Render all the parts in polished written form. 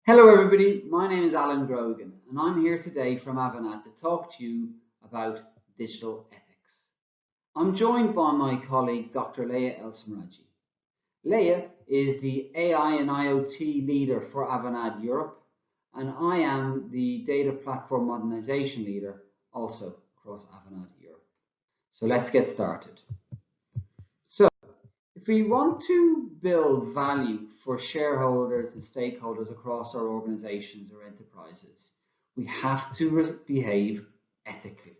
Hello everybody, my name is Alan Grogan and I'm here today from Avanade to talk to you about digital ethics. I'm joined by my colleague Dr. Leah El-Samraji. Leah is the AI and IoT leader for Avanade Europe and I am the data platform modernization leader also across Avanade Europe. So let's get started. If we want to build value for shareholders and stakeholders across our organizations or enterprises, we have to behave ethically.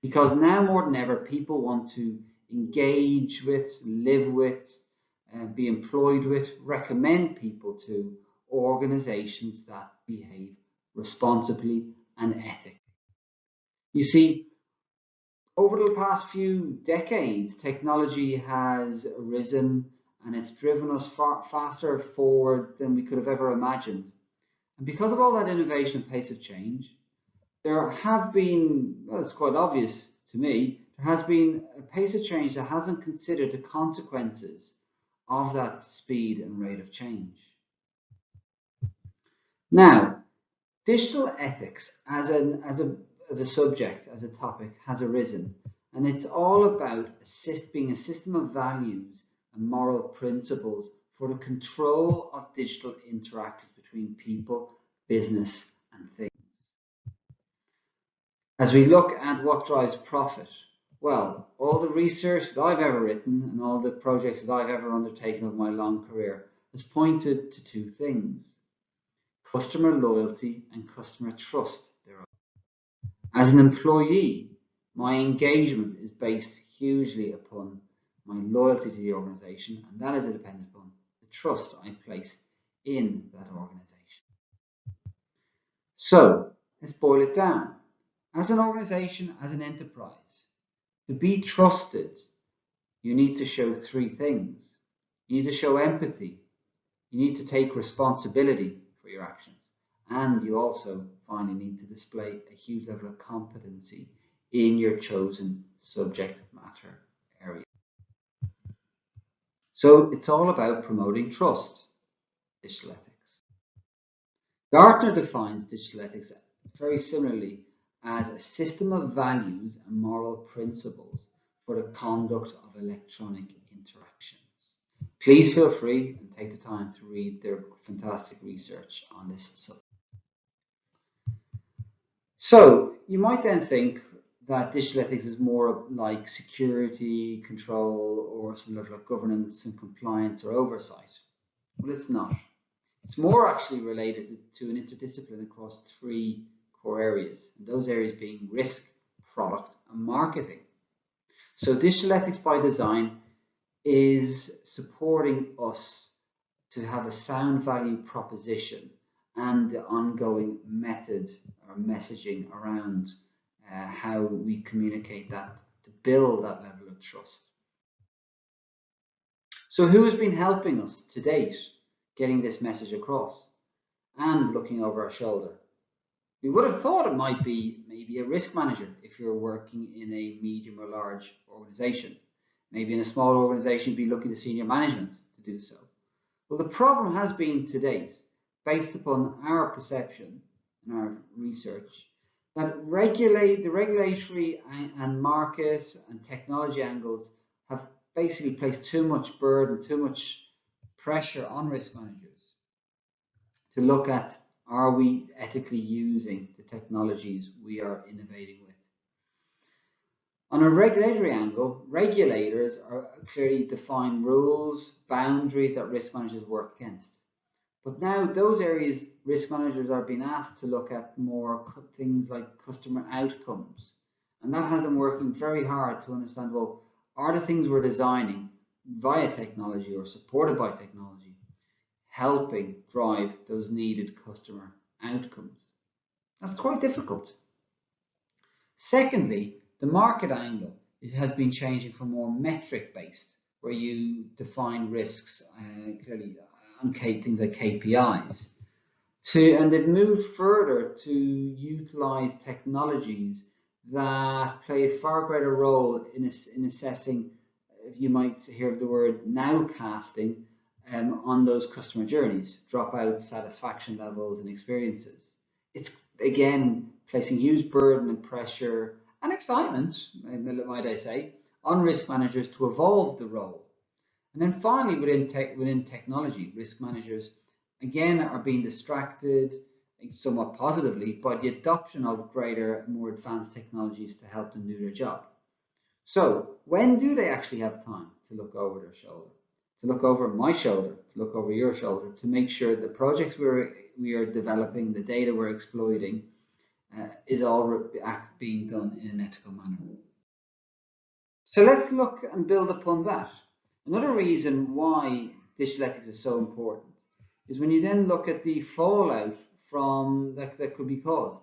Because now more than ever, people want to engage with, live with, be employed with, recommend people to organizations that behave responsibly and ethically. You see, over the past few decades, technology has risen and it's driven us far faster forward than we could have ever imagined. And because of all that innovation and pace of change, there have been, well, it's quite obvious to me, there has been a pace of change that hasn't considered the consequences of that speed and rate of change. Now, digital ethics as a subject, as a topic, has arisen. And it's all about being a system of values and moral principles for the control of digital interactions between people, business, and things. As we look at what drives profit, well, all the research that I've ever written and all the projects that I've ever undertaken over my long career has pointed to two things: customer loyalty and customer trust thereof. As an employee, my engagement is based hugely upon my loyalty to the organization, and that is dependent upon the trust I place in that organization. So let's boil it down. As an organization, as an enterprise, to be trusted, you need to show three things. You need to show empathy, you need to take responsibility for your actions, and you also finally need to display a huge level of competency in your chosen subject matter area. So it's all about promoting trust, digital ethics. Gartner defines digital ethics very similarly as a system of values and moral principles for the conduct of electronic interactions. Please feel free and take the time to read their fantastic research on this subject. So you might then think that digital ethics is more like security, control, or some level of governance and compliance or oversight. Well, it's not. It's more actually related to an interdiscipline across three core areas, and those areas being risk, product, and marketing. So digital ethics by design is supporting us to have a sound value proposition and the ongoing method or messaging around how we communicate that to build that level of trust. So who has been helping us to date getting this message across and looking over our shoulder? We would have thought it might be maybe a risk manager if you're working in a medium or large organization. Maybe in a small organization, you'd be looking to senior management to do so. Well, the problem has been to date, based upon our perception and our research, that the regulatory and market and technology angles have basically placed too much burden, too much pressure on risk managers to look at, are we ethically using the technologies we are innovating with? On a regulatory angle, regulators are clearly define rules, boundaries that risk managers work against. But now those areas, risk managers are being asked to look at more things like customer outcomes. And that has them working very hard to understand, well, are the things we're designing via technology or supported by technology helping drive those needed customer outcomes? That's quite difficult. Secondly, the market angle has been changing from more metric based, where you define risks clearly on things like KPIs, and they've moved further to utilize technologies that play a far greater role in assessing, if you might hear the word nowcasting, on those customer journeys, dropout satisfaction levels and experiences. It's again placing huge burden and pressure and excitement, might I say, on risk managers to evolve the role. And then finally, within technology, risk managers again are being distracted somewhat positively by the adoption of greater, more advanced technologies to help them do their job. So when do they actually have time to look over their shoulder, to look over my shoulder, to look over your shoulder, to make sure the projects we are developing, the data we're exploiting, is all being done in an ethical manner? So let's look and build upon that. Another reason why digital ethics is so important is when you then look at the fallout from that could be caused.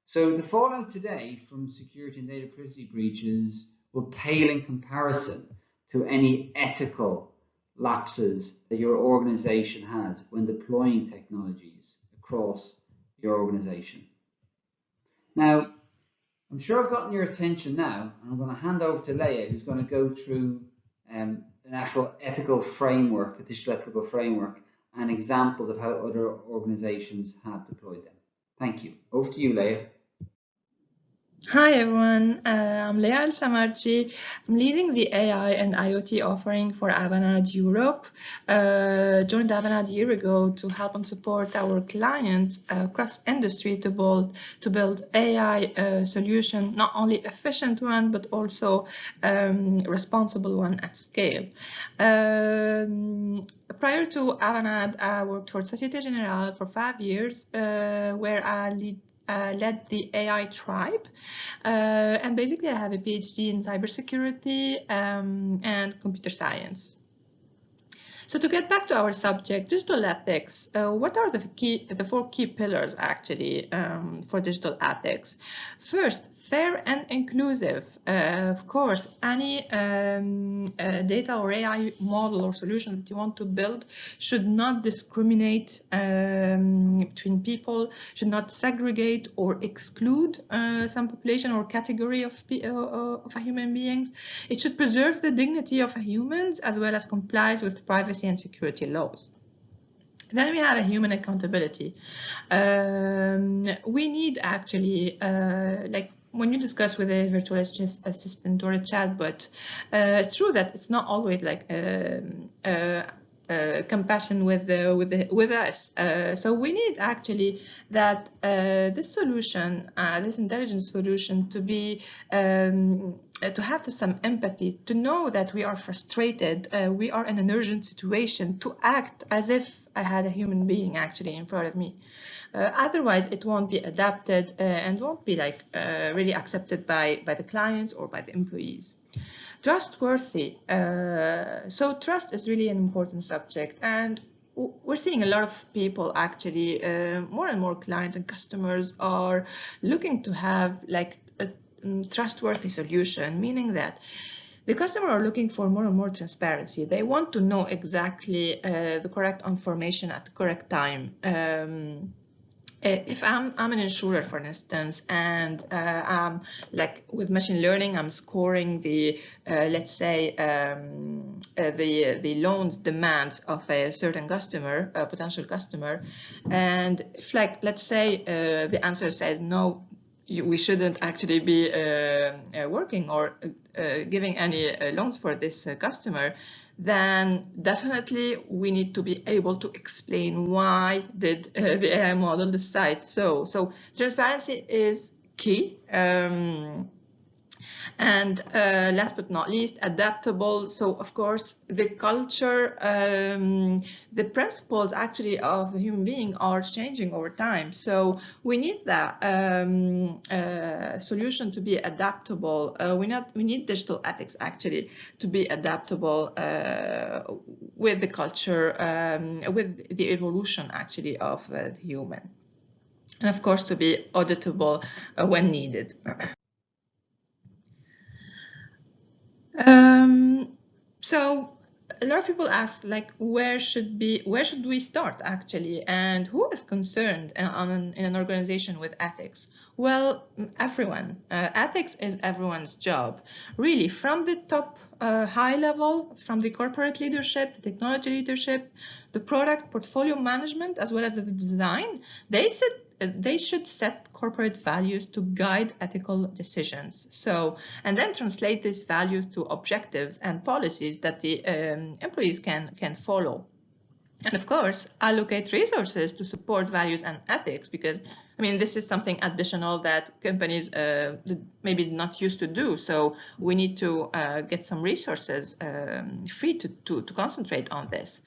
So the fallout today from security and data privacy breaches will pale in comparison to any ethical lapses that your organization has when deploying technologies across your organization. Now, I'm sure I've gotten your attention now, and I'm going to hand over to Leah, who's going to go through an actual ethical framework, a digital ethical framework, and examples of how other organizations have deployed them. Thank you. Over to you, Leah. Hi everyone, I'm Leah Al-Samarji. I'm leading the AI and IoT offering for Avanade Europe. Joined Avanade a year ago to help and support our clients across industry to build AI solution, not only efficient one, but also responsible one at scale. Prior to Avanade, I worked for Societe Generale for 5 years, where I led the AI tribe, and basically I have a PhD in cybersecurity and computer science. So to get back to our subject, digital ethics, what are the 4 key pillars actually for digital ethics? First, fair and inclusive. Of course, any data or AI model or solution that you want to build should not discriminate between people, should not segregate or exclude some population or category of human beings. It should preserve the dignity of humans as well as complies with privacy and security laws. Then we have a human accountability. We need actually, like when you discuss with a virtual assistant or a chatbot, it's true that it's not always like compassion with us. So we need actually that this solution, this intelligence solution, to be to have some empathy, to know that we are frustrated, we are in an urgent situation, to act as if I had a human being actually in front of me. Otherwise, it won't be adapted and won't be like really accepted by the clients or by the employees. Trustworthy. So trust is really an important subject, and we're seeing a lot of people actually, more and more clients and customers are looking to have like a trustworthy solution, meaning that the customer are looking for more and more transparency. They want to know exactly the correct information at the correct time. If I'm an insurer, for instance, and I'm like with machine learning, I'm scoring the let's say the loans demands of a certain customer, a potential customer, and if like let's say the answer says no, we shouldn't actually be working or giving any loans for this customer, then definitely we need to be able to explain why did the AI model decide so. So transparency is key. And last but not least, adaptable. So of course, the culture, the principles actually of the human being are changing over time. So we need that solution to be adaptable. We need digital ethics actually to be adaptable with the culture, with the evolution actually of the human. And of course, to be auditable when needed. So a lot of people ask, like, where should we start actually, and who is concerned in an organization with ethics? Well, everyone. Ethics is everyone's job, really, from the top high level, from the corporate leadership, the technology leadership, the product portfolio management, as well as the design. They should set corporate values to guide ethical decisions. So, and then translate these values to objectives and policies that the employees can follow. And of course, allocate resources to support values and ethics, because I mean, this is something additional that companies maybe not used to do. So we need to get some resources free to concentrate on this.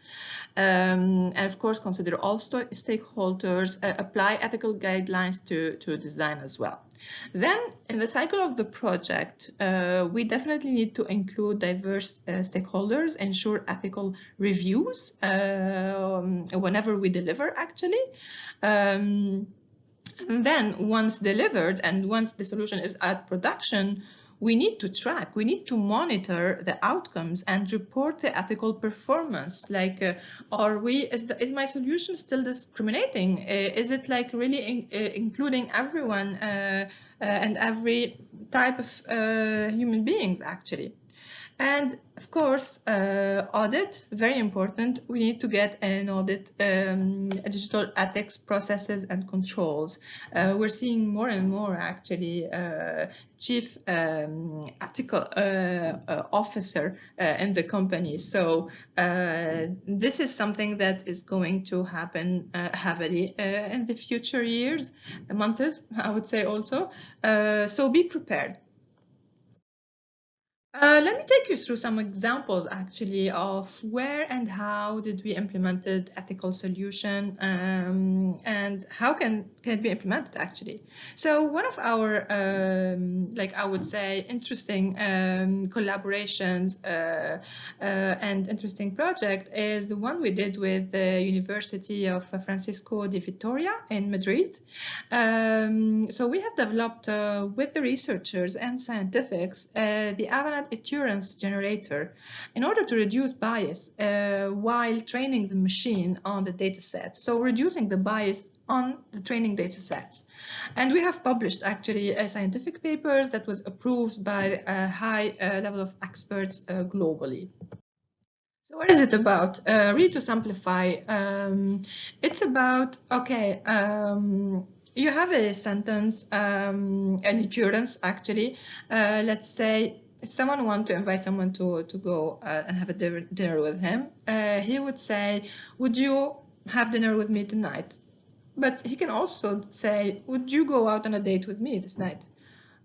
And of course, consider all stakeholders, apply ethical guidelines to design as well. Then, in the cycle of the project, we definitely need to include diverse stakeholders, ensure ethical reviews whenever we deliver, actually. And then, once delivered and once the solution is at production, we need to track, we need to monitor the outcomes and report the ethical performance. Like, is my solution still discriminating? Is it like really including everyone and every type of human beings, actually? And of course, audit, very important. We need to get an audit, digital ethics processes and controls. We're seeing more and more, actually, chief ethical officer in the company. So this is something that is going to happen heavily in the future years, months, I would say also. So be prepared. Let me take you through some examples, actually, of where and how did we implemented ethical solution, and how can it be implemented, actually. So one of our, like I would say, interesting collaborations and interesting project is the one we did with the University of Francisco de Vitoria in Madrid. So we have developed with the researchers and scientists the Avanade assurance generator in order to reduce bias while training the machine on the data set. So reducing the bias on the training data sets. And we have published actually scientific papers that was approved by a high level of experts globally. So what is it about? Really to simplify, it's about, okay, you have a sentence, an occurrence actually. Let's say someone wants to invite someone to go and have a dinner with him. He would say, would you have dinner with me tonight? But he can also say, would you go out on a date with me this night?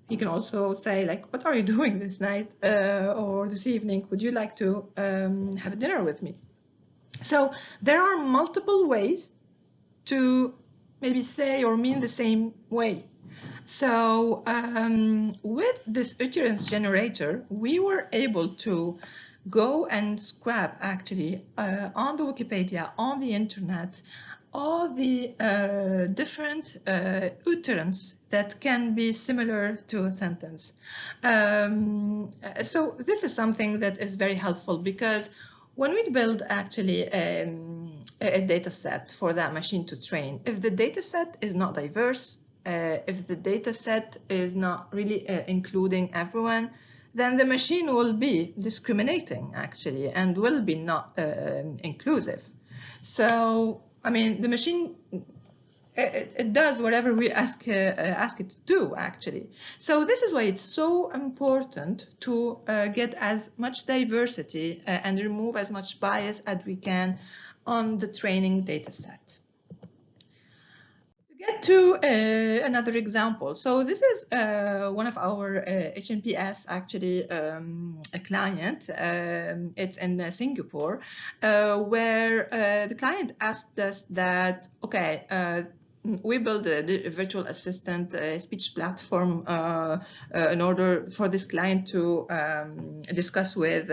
He can also say, like, what are you doing this night or this evening? Would you like to have a dinner with me? So there are multiple ways to maybe say or mean the same way. So with this utterance generator, we were able to go and scrap actually on the Wikipedia, on the internet, all the different utterance that can be similar to a sentence. So this is something that is very helpful, because when we build actually a data set for that machine to train, if the data set is not diverse, if the data set is not really including everyone, then the machine will be discriminating actually and will be not inclusive. So, I mean, the machine, it does whatever we ask it to do, actually. So this is why it's so important to get as much diversity and remove as much bias as we can on the training data set. To get to another example, so this is one of our HNPS, actually, a client. It's in Singapore, where the client asked us that, okay, we built a virtual assistant speech platform in order for this client to discuss with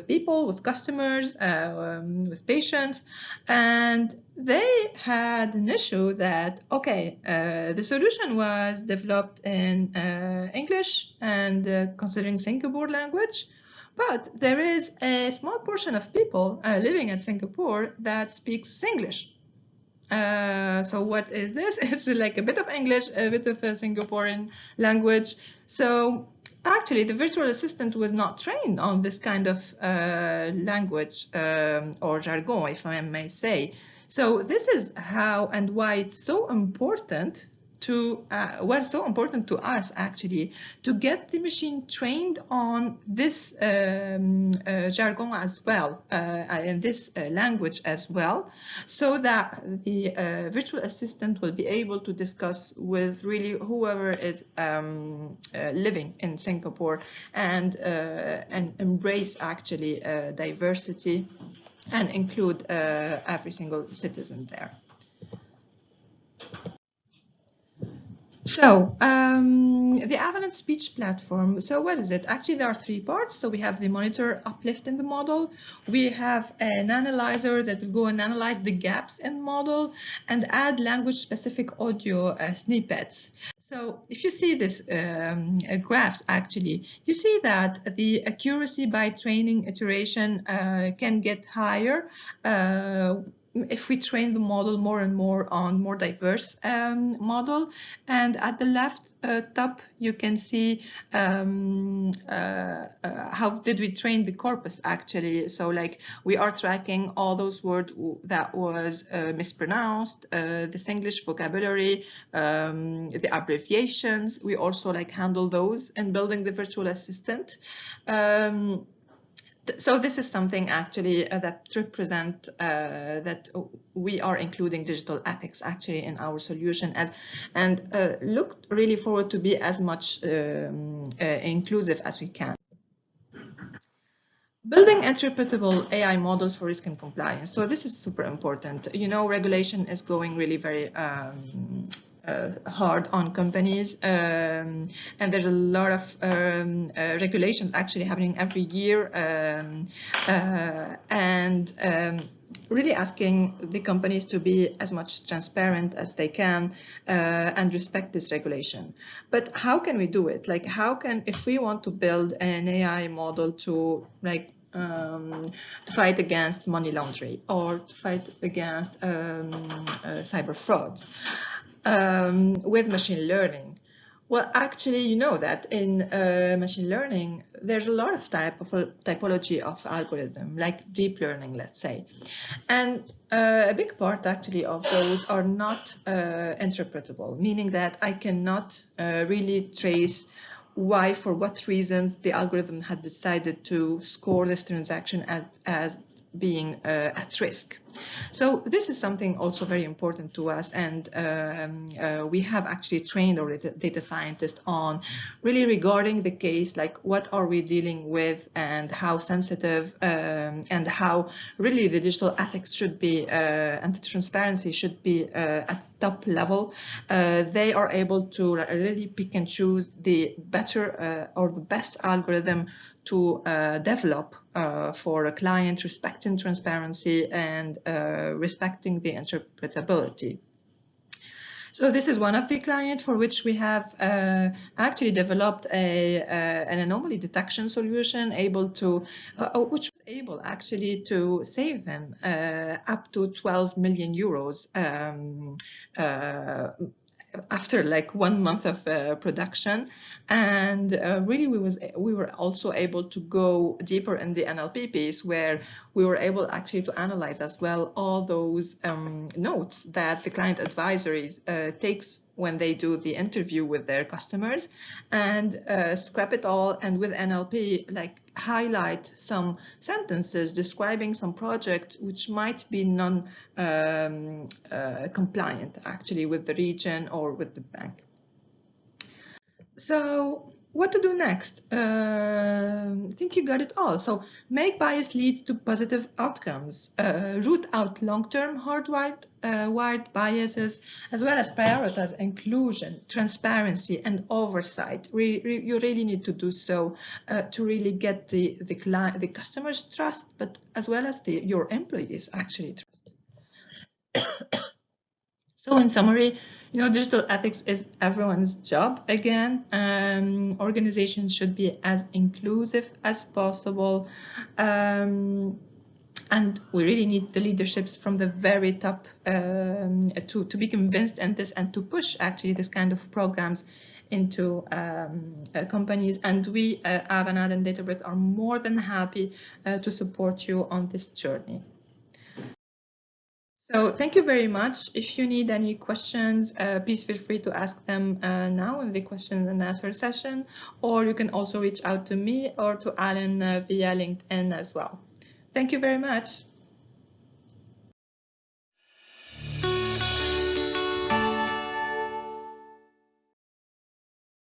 people, with customers, with patients, and they had an issue that, okay, the solution was developed in English and considering Singapore language, But there is a small portion of people living in Singapore that speaks English. So what is this? It's like a bit of English, a bit of a Singaporean language. So actually, the virtual assistant was not trained on this kind of language or jargon, if I may say. So this is how and why it's so important was so important to us actually to get the machine trained on this jargon as well and this language as well, so that the virtual assistant will be able to discuss with really whoever is living in Singapore and embrace actually diversity and include every single citizen there. So the Avanade speech platform, so what is it? Actually, there are three parts. So we have the monitor uplift in the model. We have an analyzer that will go and analyze the gaps in model and add language-specific audio snippets. So if you see this graphs, actually, you see that the accuracy by training iteration can get higher if we train the model more and more on more diverse model. And at the left top, you can see how did we train the corpus actually. So like we are tracking all those words that was mispronounced, this English vocabulary, the abbreviations. We also like handle those in building the virtual assistant. So this is something actually that represent that we are including digital ethics actually in our solution and look really forward to be as much inclusive as we can. Building interpretable AI models for risk and compliance. So this is super important. You know, regulation is going really very hard on companies, and there's a lot of regulations actually happening every year, really asking the companies to be as much transparent as they can and respect this regulation. But how can we do it? Like, how can, if we want to build an AI model to like to fight against money laundering or to fight against cyber frauds with machine learning? Well, actually, you know that in machine learning, there's a lot of typology of algorithm, like deep learning, let's say. And a big part actually of those are not interpretable, meaning that I cannot really trace why, for what reasons the algorithm had decided to score this transaction as being at risk. So this is something also very important to us, and we have actually trained our data scientists on really regarding the case, like what are we dealing with and how sensitive and how really the digital ethics should be and the transparency should be at top level. They are able to really pick and choose the better or the best algorithm to develop for a client, respecting transparency and respecting the interpretability. So this is one of the clients for which we have actually developed an anomaly detection solution able to, which was able actually to save them up to 12 million euros after like 1 month of production. And really we were also able to go deeper in the NLP piece, where we were able actually to analyze as well all those notes that the client advisories takes when they do the interview with their customers, and scrap it all, and with NLP like highlight some sentences describing some project which might be non-compliant actually with the region or with the bank. So what to do next? I think you got it all. So make bias lead to positive outcomes, root out long-term hardwired biases, as well as prioritize inclusion, transparency, and oversight. You really need to do so to really get the customer's trust, but as well as your employees actually trust. So in summary, digital ethics is everyone's job again. Organizations should be as inclusive as possible. And we really need the leaderships from the very top to be convinced in this and to push actually this kind of programs into companies. And we, Avanade and Databricks, are more than happy to support you on this journey. So thank you very much. If you need any questions, please feel free to ask them now in the question and answer session, or you can also reach out to me or to Alan via LinkedIn as well. Thank you very much.